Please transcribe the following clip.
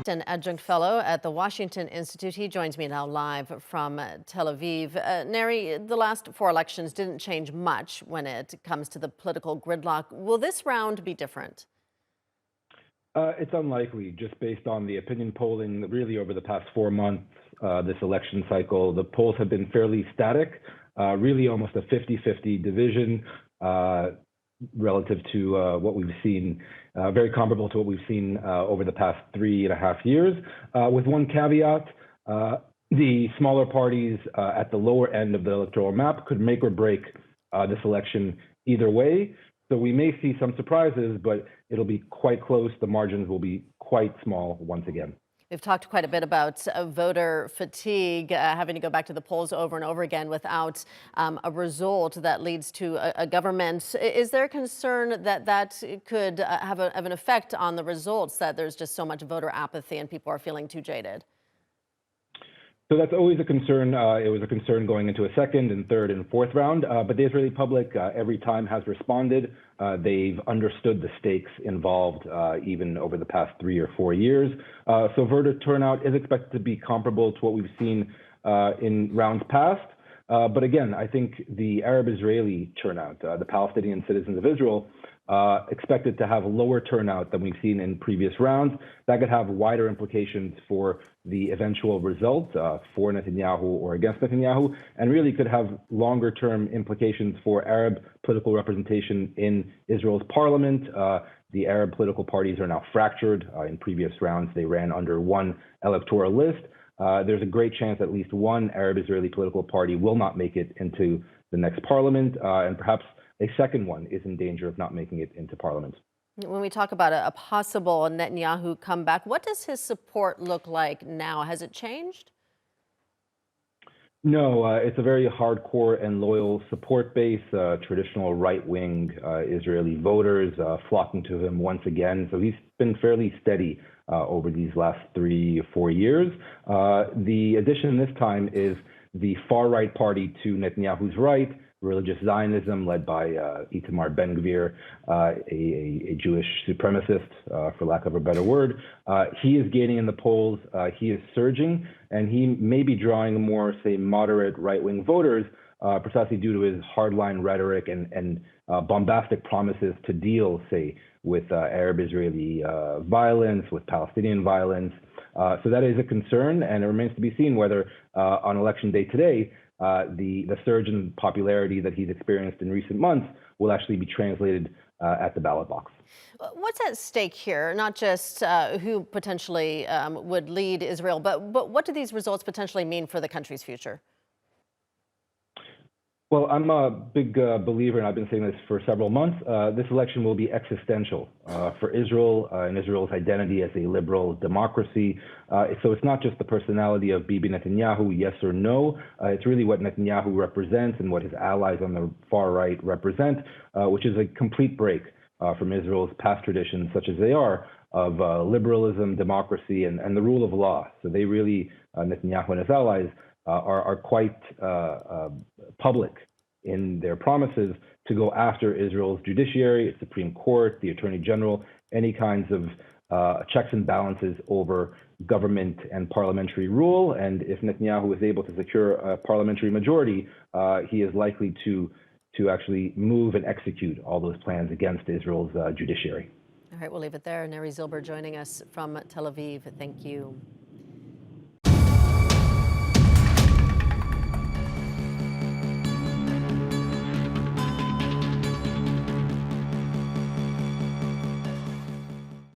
an adjunct fellow at the Washington Institute. He joins me now live from Tel Aviv. Neri, the last four elections didn't change much when it comes to the political gridlock. Will this round be different? It's unlikely, just based on the opinion polling really over the past 4 months, this election cycle. The polls have been fairly static, really almost a 50-50 division relative to what we've seen, very comparable to what we've seen over the past 3.5 years, with one caveat. The smaller parties at the lower end of the electoral map could make or break this election either way. So we may see some surprises, but it'll be quite close. The margins will be quite small once again. We've talked quite a bit about voter fatigue, having to go back to the polls over and over again without a result that leads to a government. Is there a concern that that could have an effect on the results, that there's just so much voter apathy and people are feeling too jaded? So that's always a concern. It was a concern going into a second and third and fourth round, but the Israeli public every time has responded. They've understood the stakes involved even over the past 3 or 4 years. So voter turnout is expected to be comparable to what we've seen in rounds past. But again, I think the Arab-Israeli turnout, the Palestinian citizens of Israel, expected to have lower turnout than we've seen in previous rounds. That could have wider implications for the eventual result for Netanyahu or against Netanyahu, and really could have longer-term implications for Arab political representation in Israel's parliament. The Arab political parties are now fractured. In previous rounds, they ran under one electoral list. There's a great chance at least one Arab-Israeli political party will not make it into the next parliament, and perhaps a second one is in danger of not making it into parliament. When we talk about a possible Netanyahu comeback, what does his support look like now? Has it changed? No, it's a very hardcore and loyal support base, traditional right-wing Israeli voters flocking to him once again. So he's been fairly steady over these last 3 or 4 years. The addition this time is the far-right party to Netanyahu's right, religious Zionism, led by Itamar Ben-Gvir, a Jewish supremacist, for lack of a better word. He is gaining in the polls. He is surging, and he may be drawing more, say, moderate right-wing voters, precisely due to his hardline rhetoric and bombastic promises to deal, say, with Arab-Israeli violence, with Palestinian violence. So that is a concern, and it remains to be seen whether on election day today, the surge in popularity that he's experienced in recent months will actually be translated at the ballot box. What's at stake here? Not just who potentially would lead Israel, but what do these results potentially mean for the country's future? Well, I'm a big believer, and I've been saying this for several months. This election will be existential for Israel and Israel's identity as a liberal democracy. So it's not just the personality of Bibi Netanyahu, yes or no. It's really what Netanyahu represents and what his allies on the far right represent, which is a complete break from Israel's past traditions, such as they are, of liberalism, democracy, and the rule of law. So they really, Netanyahu and his allies, are quite public in their promises to go after Israel's judiciary, its Supreme Court, the Attorney General, any kinds of checks and balances over government and parliamentary rule. And if Netanyahu is able to secure a parliamentary majority, he is likely to actually move and execute all those plans against Israel's judiciary. All right, we'll leave it there. Neri Zilber joining us from Tel Aviv. Thank you.